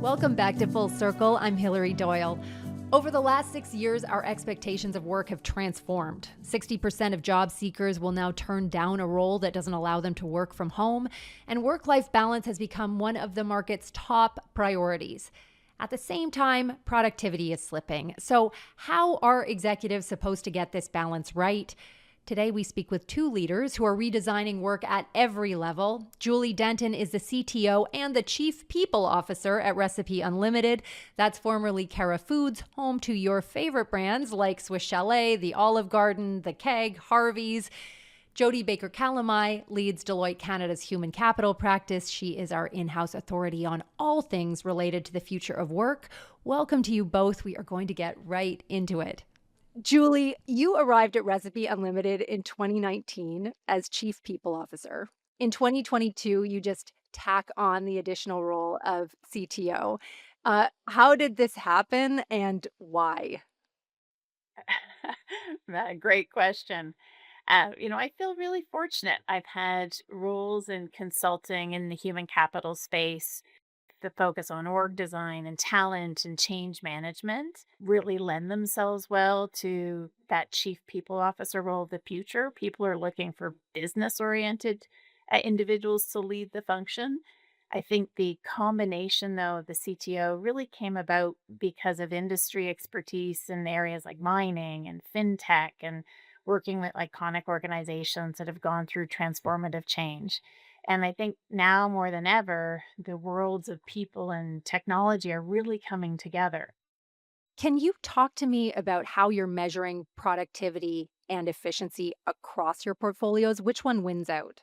Welcome back to Full Circle. I'm Hilary Doyle. Over the last 6 years, our expectations of work have transformed. 60% of job seekers will now turn down a role that doesn't allow them to work from home, and work-life balance has become one of the market's top priorities. At the same time, productivity is slipping. So, how are executives supposed to get this balance right? Today, we speak with two leaders who are redesigning work at every level. Julie Denton is the CTO and the Chief People Officer at Recipe Unlimited. That's formerly Cara Foods, home to your favorite brands like Swiss Chalet, the Olive Garden, the Keg, Harvey's. Jodi Baker Calamai leads Deloitte Canada's human capital practice. She is our in-house authority on all things related to the future of work. Welcome to you both. We are going to get right into it. Julie, you arrived at Recipe Unlimited in 2019 as Chief People Officer. In 2022, you just tack on the additional role of CTO. How did this happen and why? Great question. I feel really fortunate. I've had roles in consulting in the human capital space. The focus on org design and talent and change management really lend themselves well to that chief people officer role of the future. People are looking for business oriented individuals to lead the function. I think the combination, though, of the CTO really came about because of industry expertise in areas like mining and fintech and working with iconic organizations that have gone through transformative change. And I think now more than ever, the worlds of people and technology are really coming together. Can you talk to me about how you're measuring productivity and efficiency across your portfolios? Which one wins out?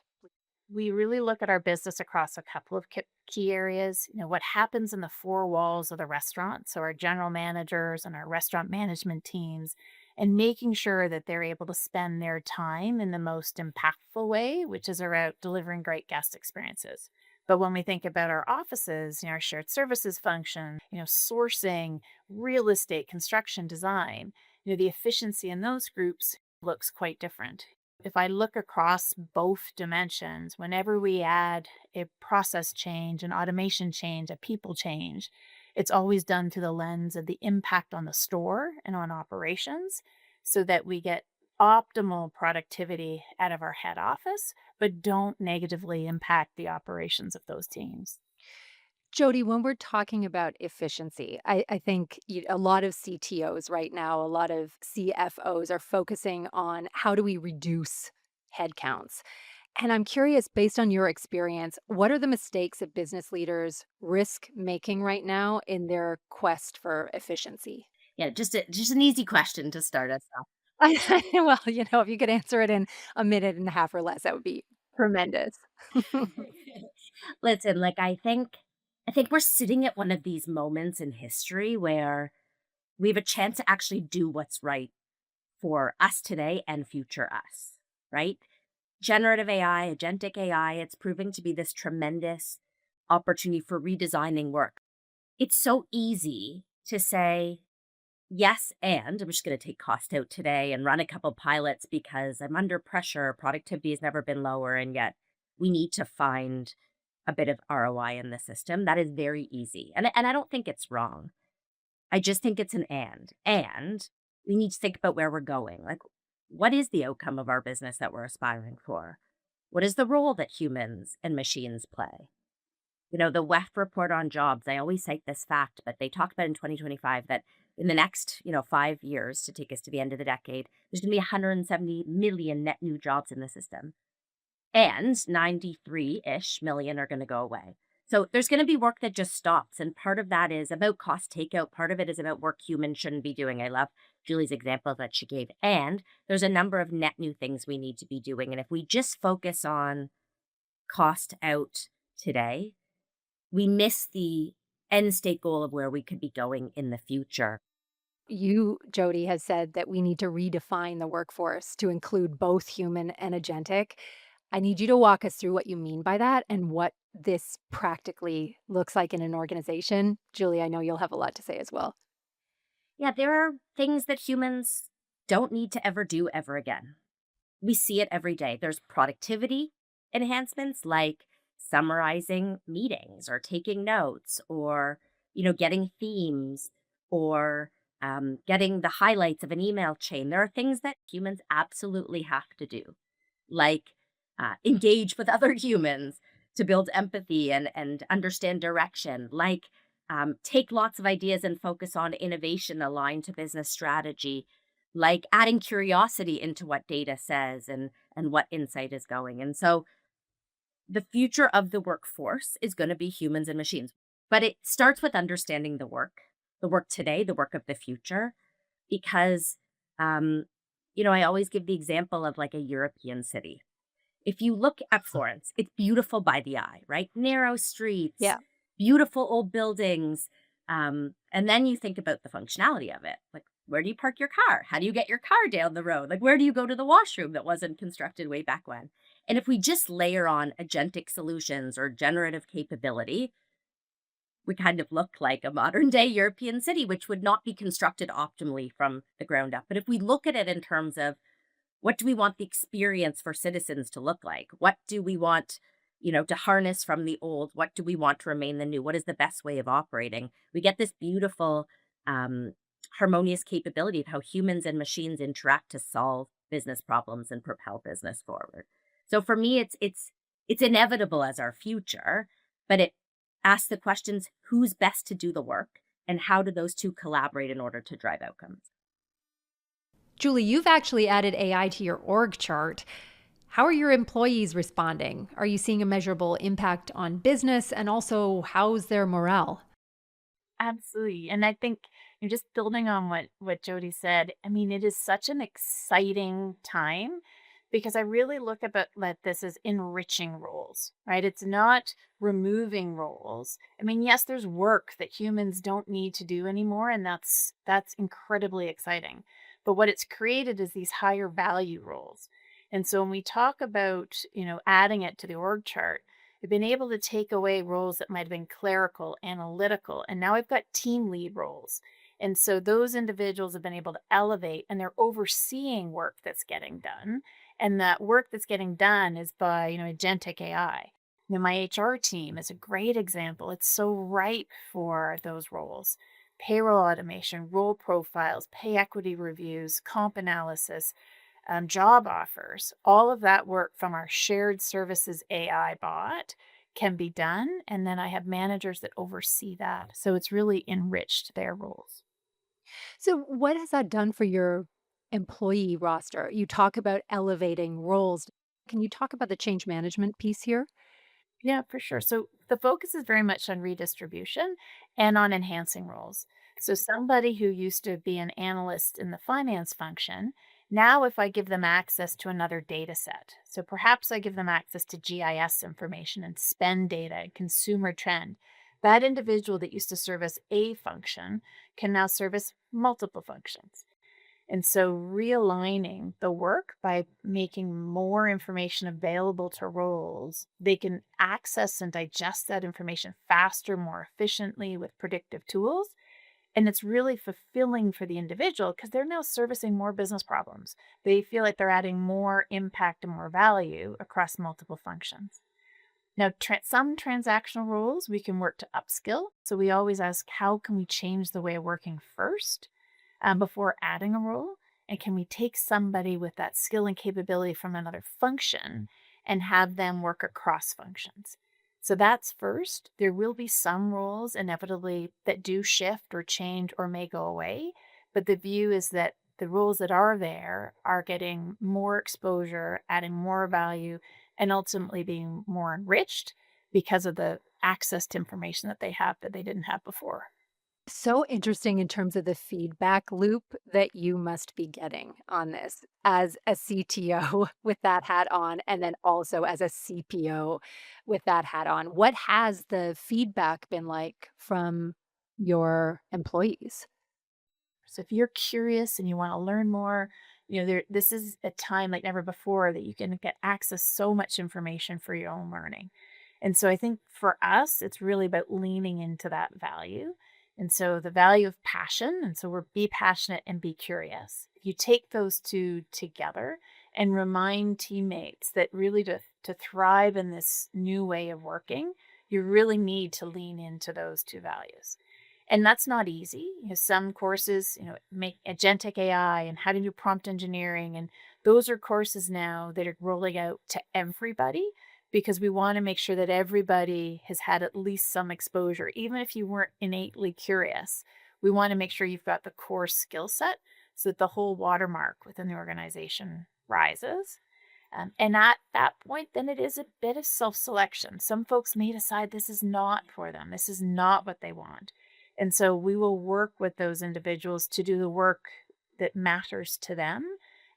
We really look at our business across a couple of key areas. What happens in the four walls of the restaurant. So, our general managers and our restaurant management teams, and making sure that they're able to spend their time in the most impactful way, which is around delivering great guest experiences. But when we think about our offices, our shared services function, sourcing, real estate, construction, design, the efficiency in those groups looks quite different. If I look across both dimensions, whenever we add a process change, an automation change, a people change, it's always done through the lens of the impact on the store and on operations so that we get optimal productivity out of our head office, but don't negatively impact the operations of those teams. Jody, when we're talking about efficiency, I think a lot of CTOs right now, a lot of CFOs are focusing on how do we reduce headcounts. And I'm curious, based on your experience, what are the mistakes that business leaders risk making right now in their quest for efficiency? Yeah, just an easy question to start us off. Well, if you could answer it in a minute and a half or less, that would be tremendous. Listen, I think we're sitting at one of these moments in history where we have a chance to actually do what's right for us today and future us, right? Generative AI, agentic AI, it's proving to be this tremendous opportunity for redesigning work. It's so easy to say, yes, and I'm just going to take cost out today and run a couple pilots because I'm under pressure. Productivity has never been lower, and yet we need to find a bit of ROI in the system. That is very easy. And I don't think it's wrong. I just think it's an and. And we need to think about where we're going. Like, what is the outcome of our business that we're aspiring for? What is the role that humans and machines play? The WEF report on jobs, I always cite this fact, but they talked about in 2025 that in the next, 5 years to take us to the end of the decade, there's going to be 170 million net new jobs in the system. And 93-ish million are going to go away. So there's going to be work that just stops. And part of that is about cost takeout. Part of it is about work humans shouldn't be doing. I love Julie's example that she gave. And there's a number of net new things we need to be doing. And if we just focus on cost out today, we miss the end state goal of where we could be going in the future. You, Jody, has said that we need to redefine the workforce to include both human and agentic. I need you to walk us through what you mean by that and what this practically looks like in an organization. Julie, I know you'll have a lot to say as well. Yeah, there are things that humans don't need to ever do ever again. We see it every day. There's productivity enhancements like summarizing meetings or taking notes or getting themes or getting the highlights of an email chain. There are things that humans absolutely have to do, like engage with other humans to build empathy and understand direction, like take lots of ideas and focus on innovation aligned to business strategy, like adding curiosity into what data says and what insight is going. And so the future of the workforce is going to be humans and machines, but it starts with understanding the work today, the work of the future, because um, I always give the example of like a European city. If you look at Florence, it's beautiful by the eye, right? Narrow streets, Yeah. beautiful old buildings. And then you think about the functionality of it. Like, where do you park your car? How do you get your car down the road? Like, where do you go to the washroom that wasn't constructed way back when? And if we just layer on agentic solutions or generative capability, we kind of look like a modern day European city, which would not be constructed optimally from the ground up. But if we look at it in terms of what do we want the experience for citizens to look like? What do we want, to harness from the old? What do we want to remain the new? What is the best way of operating? We get this beautiful, um, harmonious capability of how humans and machines interact to solve business problems and propel business forward. So for me, it's inevitable as our future, but it asks the questions: who's best to do the work, and how do those two collaborate in order to drive outcomes? Julie, you've actually added AI to your org chart. How are your employees responding? Are you seeing a measurable impact on business? And also, how's their morale? Absolutely. And I think just building on what Jody said, I mean, it is such an exciting time because I really look at this as enriching roles, right? It's not removing roles. I mean, yes, there's work that humans don't need to do anymore, and that's incredibly exciting. But what it's created is these higher value roles. And so when we talk about, adding it to the org chart, we've been able to take away roles that might have been clerical, analytical, and now I've got team lead roles. And so those individuals have been able to elevate and they're overseeing work that's getting done. And that work that's getting done is by, agentic AI. My HR team is a great example. It's so ripe for those roles. Payroll automation, role profiles, pay equity reviews, comp analysis, job offers, all of that work from our shared services AI bot can be done. And then I have managers that oversee that. So it's really enriched their roles. So, what has that done for your employee roster? You talk about elevating roles. Can you talk about the change management piece here? Yeah, for sure. So the focus is very much on redistribution and on enhancing roles. So somebody who used to be an analyst in the finance function, now if I give them access to another data set, so perhaps I give them access to GIS information and spend data and consumer trend, that individual that used to service a function can now service multiple functions. And so realigning the work by making more information available to roles, they can access and digest that information faster, more efficiently with predictive tools. And it's really fulfilling for the individual because they're now servicing more business problems. They feel like they're adding more impact and more value across multiple functions. Now, some transactional roles we can work to upskill. So we always ask, how can we change the way of working first before adding a role? And can we take somebody with that skill and capability from another function and have them work across functions? So that's first. There will be some roles inevitably that do shift or change or may go away. But the view is that the roles that are there are getting more exposure, adding more value, and ultimately being more enriched because of the access to information that they have that they didn't have before. So interesting in terms of the feedback loop that you must be getting on this as a CTO with that hat on, and then also as a CPO with that hat on. What has the feedback been like from your employees? So if you're curious and you want to learn more, this is a time like never before that you can get access so much information for your own learning. And so I think for us, it's really about leaning into that value. And so the value of passion, and so we're be passionate and be curious. If you take those two together and remind teammates that really to thrive in this new way of working, you really need to lean into those two values. And that's not easy. Some courses, make agentic AI and how to do prompt engineering. And those are courses now that are rolling out to everybody because we want to make sure that everybody has had at least some exposure, even if you weren't innately curious. We want to make sure you've got the core skill set so that the whole watermark within the organization rises. And at that point, then it is a bit of self selection. Some folks may decide this is not for them, this is not what they want. And so we will work with those individuals to do the work that matters to them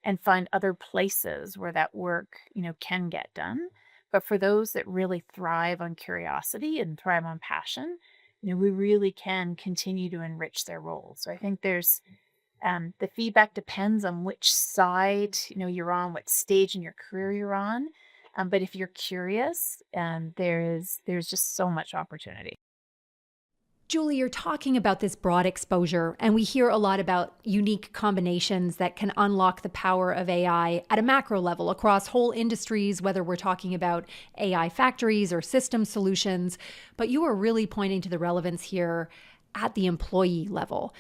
and find other places where that work, can get done. But for those that really thrive on curiosity and thrive on passion, we really can continue to enrich their roles. So I think the feedback depends on which side you're on, what stage in your career you're on. But if you're curious, there's just so much opportunity. Julie, you're talking about this broad exposure, and we hear a lot about unique combinations that can unlock the power of AI at a macro level across whole industries, whether we're talking about AI factories or system solutions. But you are really pointing to the relevance here at the employee level.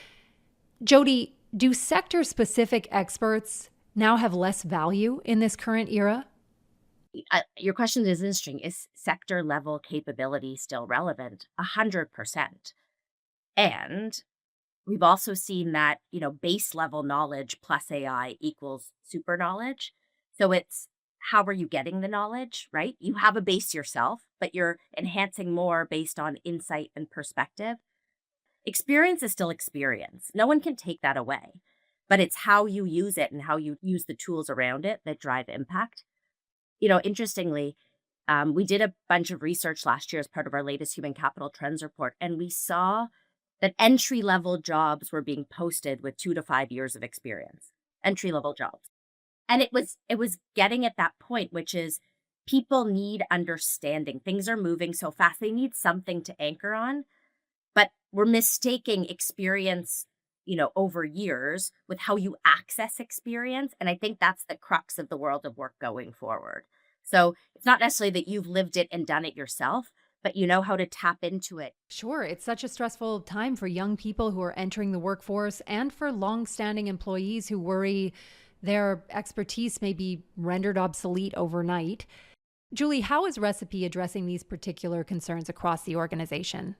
Jodi, do sector-specific experts now have less value in this current era? Your question is interesting. Is sector level capability still relevant? 100%. And we've also seen that, base level knowledge plus AI equals super knowledge. So it's how are you getting the knowledge, right? You have a base yourself, but you're enhancing more based on insight and perspective. Experience is still experience. No one can take that away, but it's how you use it and how you use the tools around it that drive impact. Interestingly, we did a bunch of research last year as part of our latest Human Capital Trends report, and we saw that entry level jobs were being posted with 2 to 5 years of experience. Entry level jobs, and it was getting at that point, which is people need understanding. Things are moving so fast; they need something to anchor on. But we're mistaking experience, over years with how you access experience. And I think that's the crux of the world of work going forward. So it's not necessarily that you've lived it and done it yourself, but you know how to tap into it. Sure, it's such a stressful time for young people who are entering the workforce and for long-standing employees who worry their expertise may be rendered obsolete overnight. Julie, how is Recipe addressing these particular concerns across the organization?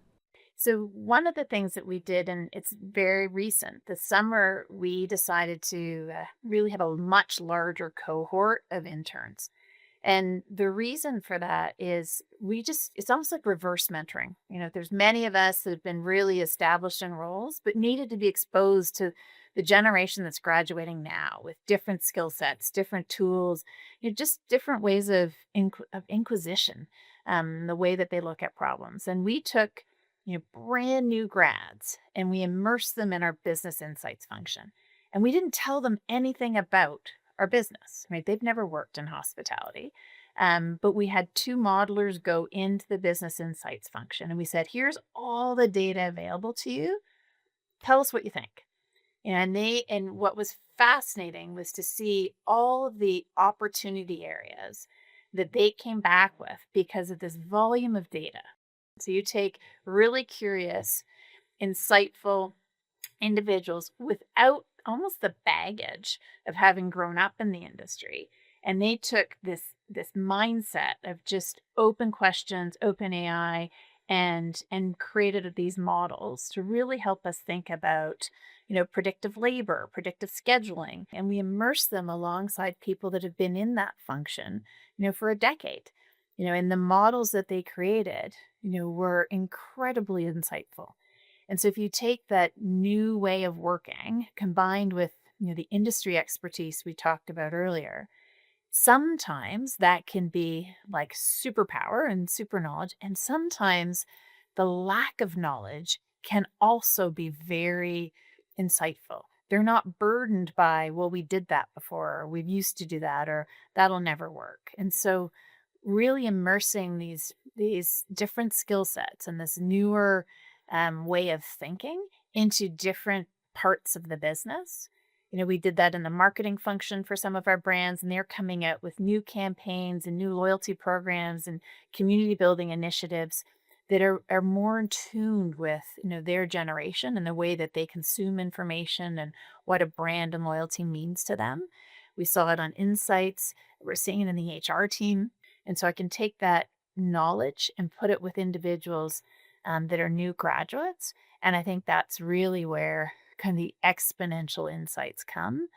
So one of the things that we did, and it's very recent, this summer, we decided to really have a much larger cohort of interns. And the reason for that is it's almost like reverse mentoring. There's many of us that have been really established in roles, but needed to be exposed to the generation that's graduating now with different skill sets, different tools, just different ways of inquisition, the way that they look at problems. And we took, brand new grads and we immersed them in our business insights function. And we didn't tell them anything about our business, right? They've never worked in hospitality. But we had 2 modelers go into the business insights function and we said, here's all the data available to you. Tell us what you think. And what was fascinating was to see all of the opportunity areas that they came back with because of this volume of data. So you take really curious, insightful individuals without almost the baggage of having grown up in the industry, and they took this mindset of just open questions, open AI, and created these models to really help us think about predictive labor, predictive scheduling, and we immerse them alongside people that have been in that function for a decade. And the models that they created were incredibly insightful. And so if you take that new way of working combined with the industry expertise we talked about earlier, sometimes that can be like superpower and super knowledge. And sometimes the lack of knowledge can also be very insightful. They're not burdened by, well, we did that before, or we've used to do that, or that'll never work. And so really immersing these different skill sets and this newer way of thinking into different parts of the business. We did that in the marketing function for some of our brands, and they're coming out with new campaigns and new loyalty programs and community building initiatives that are more in tune with, their generation and the way that they consume information and what a brand and loyalty means to them. We saw it on insights. We're seeing it in the HR team. And so I can take that knowledge and put it with individuals that are new graduates. And I think that's really where kind of the exponential insights come,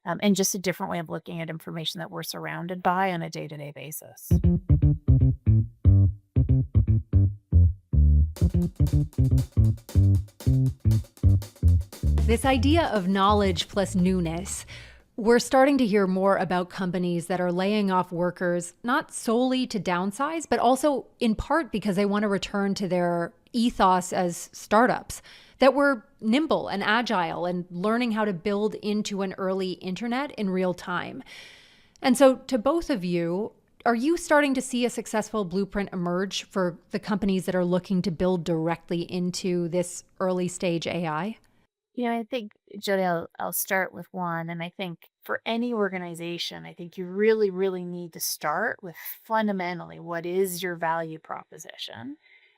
and just a different way of looking at information that we're surrounded by on a day-to-day basis. This idea of knowledge plus newness. We're starting to hear more about companies that are laying off workers, not solely to downsize, but also in part because they want to return to their ethos as startups, that were nimble and agile and learning how to build into an early internet in real time. And so to both of you, are you starting to see a successful blueprint emerge for the companies that are looking to build directly into this early stage AI? I think, Jodi, I'll start with one. And I think for any organization, I think you really, really need to start with fundamentally what is your value proposition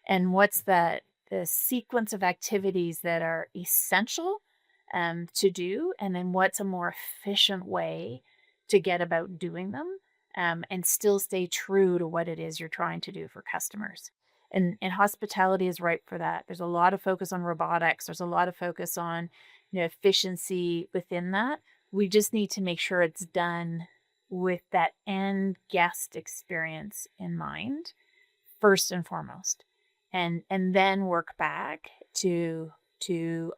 and what's the sequence of activities that are essential to do, and then what's a more efficient way to get about doing them, and still stay true to what it is you're trying to do for customers. And hospitality is ripe for that. There's a lot of focus on robotics. There's a lot of focus on, efficiency within that. We just need to make sure it's done with that end guest experience in mind, first and foremost, and then work back to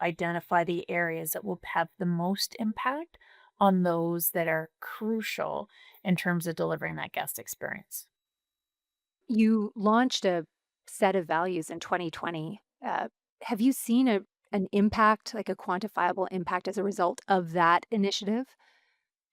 identify the areas that will have the most impact on those that are crucial in terms of delivering that guest experience. You launched a set of values in 2020. Have you seen an impact, like a quantifiable impact as a result of that initiative?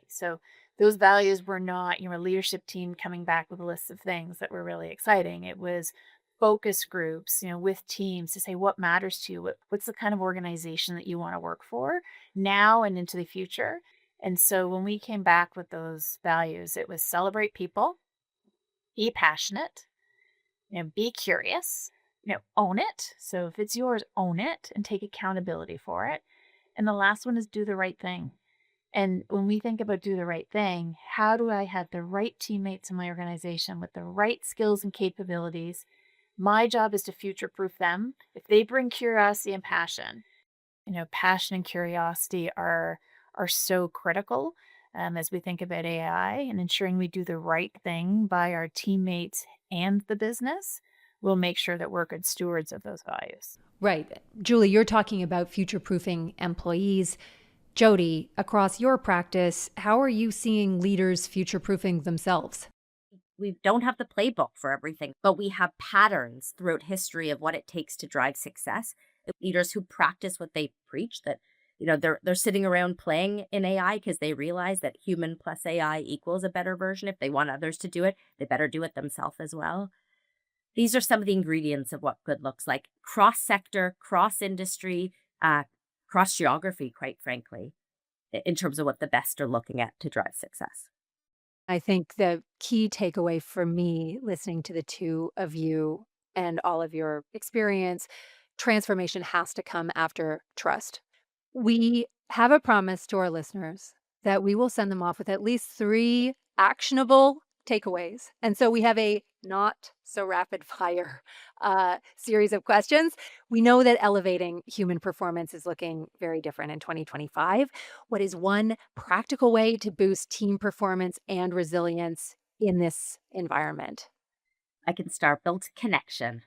So those values were not, a leadership team coming back with a list of things that were really exciting. It was focus groups, with teams to say what matters to you, what's the kind of organization that you want to work for now and into the future. And so when we came back with those values, it was celebrate people, be passionate, be curious, own it. So if it's yours, own it and take accountability for it. And the last one is do the right thing. And when we think about do the right thing, how do I have the right teammates in my organization with the right skills and capabilities? My job is to future proof them. If they bring curiosity and passion, passion and curiosity are so critical, as we think about AI and ensuring we do the right thing by our teammates and the business. We'll make sure that we're good stewards of those values. Right. Julie, you're talking about future-proofing employees. Jodi, across your practice, how are you seeing leaders future-proofing themselves? We don't have the playbook for everything, but we have patterns throughout history of what it takes to drive success. Leaders who practice what they preach, that they're sitting around playing in AI because they realize that human plus AI equals a better version. If they want others to do it, they better do it themselves as well. These are some of the ingredients of what good looks like: cross-sector, cross-industry, cross-geography, quite frankly, in terms of what the best are looking at to drive success. I think the key takeaway for me, listening to the two of you and all of your experience, transformation has to come after trust. We have a promise to our listeners that we will send them off with at least 3 actionable takeaways. And so we have a not so rapid fire series of questions. We know that elevating human performance is looking very different in 2025. What is one practical way to boost team performance and resilience in this environment? I can start: build connection,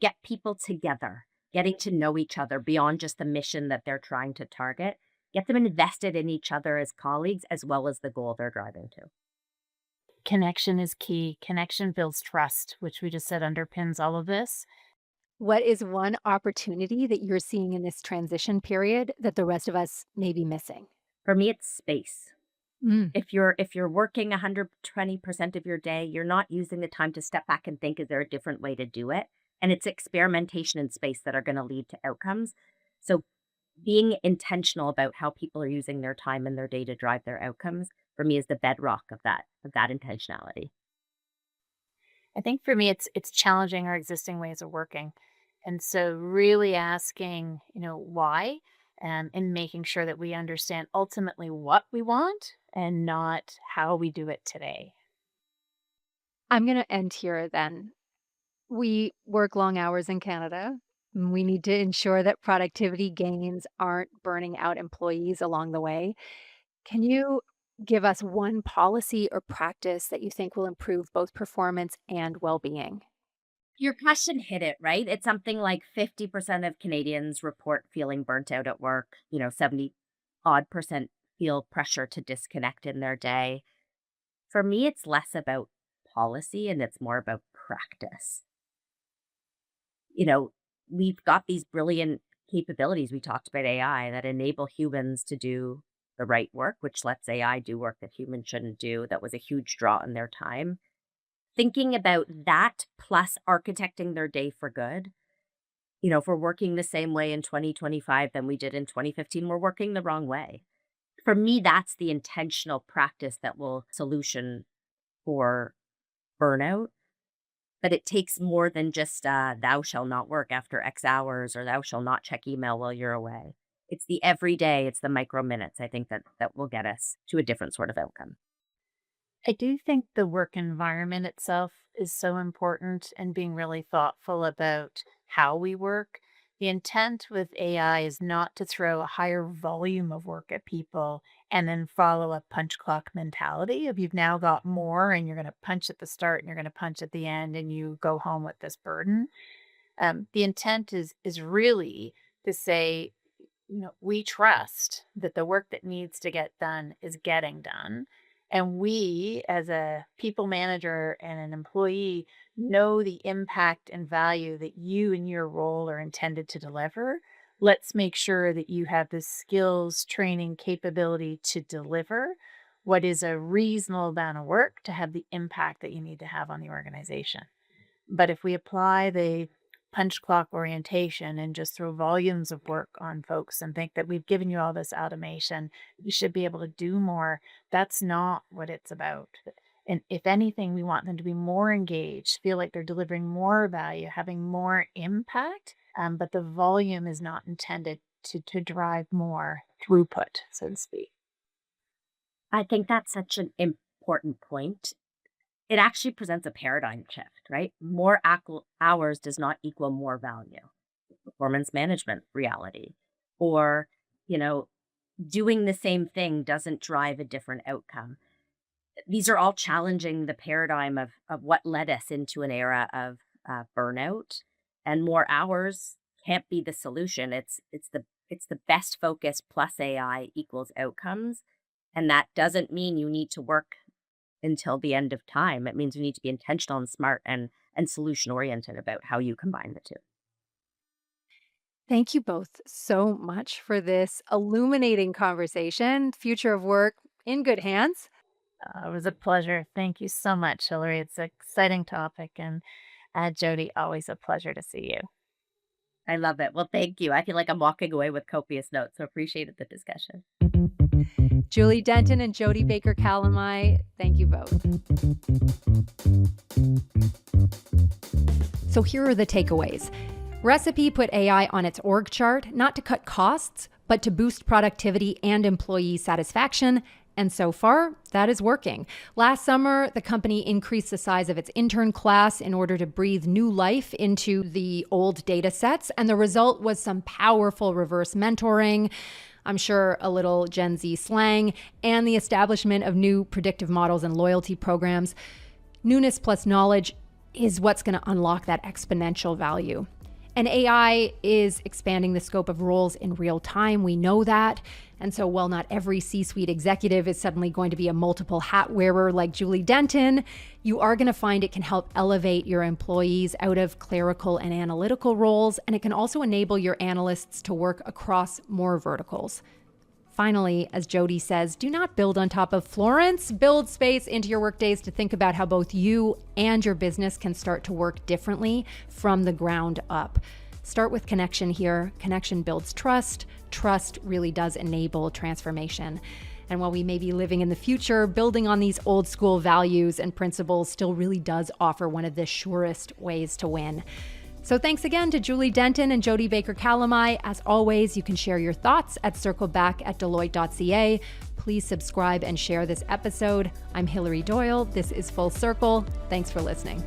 get people together, getting to know each other beyond just the mission that they're trying to target, get them invested in each other as colleagues as well as the goal they're driving to. Connection is key. Connection builds trust, which we just said underpins all of this. What is one opportunity that you're seeing in this transition period that the rest of us may be missing? For me, it's space. Mm. If you're working 120% of your day, you're not using the time to step back and think, is there a different way to do it? And it's experimentation in space that are going to lead to outcomes. So being intentional about how people are using their time and their day to drive their outcomes, for me, is the bedrock of that intentionality. I think for me, it's challenging our existing ways of working, and so really asking, why, and making sure that we understand ultimately what we want and not how we do it today. I'm going to end here then. We work long hours in Canada. We need to ensure that productivity gains aren't burning out employees along the way. Can you give us one policy or practice that you think will improve both performance and well being? Your question hit it, right? It's something like 50% of Canadians report feeling burnt out at work. 70 odd percent feel pressure to disconnect in their day. For me, it's less about policy and it's more about practice. You know, we've got these brilliant capabilities. We talked about AI that enable humans to do the right work, which lets AI do work that humans shouldn't do. That was a huge draw in their time. Thinking about that plus architecting their day for good. If we're working the same way in 2025 than we did in 2015, we're working the wrong way. For me, that's the intentional practice that will solution for burnout. But it takes more than just thou shall not work after X hours or thou shall not check email while you're away. It's the everyday, it's the micro minutes, I think that will get us to a different sort of outcome. I do think the work environment itself is so important and being really thoughtful about how we work. The intent with AI is not to throw a higher volume of work at people and then follow a punch clock mentality of you've now got more and you're going to punch at the start and you're going to punch at the end and you go home with this burden. The intent is really to say, we trust that the work that needs to get done is getting done. And we, as a people manager and an employee, know the impact and value that you and your role are intended to deliver. Let's make sure that you have the skills, training, capability to deliver what is a reasonable amount of work to have the impact that you need to have on the organization. But if we apply the punch clock orientation and just throw volumes of work on folks and think that we've given you all this automation, you should be able to do more. That's not what it's about. And if anything, we want them to be more engaged, feel like they're delivering more value, having more impact. But the volume is not intended to drive more throughput, so to speak. I think that's such an important point. It actually presents a paradigm shift, right? More hours does not equal more value. Performance management reality. Or, you know, doing the same thing doesn't drive a different outcome. These are all challenging the paradigm of what led us into an era of burnout, and more hours can't be the solution. It's the best focus plus AI equals outcomes, and that doesn't mean you need to work until the end of time. It means you need to be intentional and smart and solution oriented about how you combine the two. Thank you both so much for this illuminating conversation. Future of work in good hands. It was a pleasure. Thank you so much, Hilary. It's an exciting topic. And Jodi, always a pleasure to see you. I love it. Well, thank you. I feel like I'm walking away with copious notes, so appreciated the discussion. Julie Denton and Jodi Baker Calamai, thank you both. So here are the takeaways. Recipe put AI on its org chart, not to cut costs, but to boost productivity and employee satisfaction. And so far, that is working. Last summer, the company increased the size of its intern class in order to breathe new life into the old data sets. And the result was some powerful reverse mentoring, I'm sure a little Gen Z slang, and the establishment of new predictive models and loyalty programs. Newness plus knowledge is what's going to unlock that exponential value. And AI is expanding the scope of roles in real time. We know that. And so while not every C-suite executive is suddenly going to be a multiple hat wearer like Julie Denton, you are going to find it can help elevate your employees out of clerical and analytical roles. And it can also enable your analysts to work across more verticals. Finally, as Jodi says, do not build on top of Florence. Build space into your workdays to think about how both you and your business can start to work differently from the ground up. Start with connection here. Connection builds trust. Trust really does enable transformation. And while we may be living in the future, building on these old school values and principles still really does offer one of the surest ways to win. So thanks again to Julie Denton and Jodi Baker Calamai. As always, you can share your thoughts at circleback@deloitte.ca. Please subscribe and share this episode. I'm Hilary Doyle. This is Full Circle. Thanks for listening.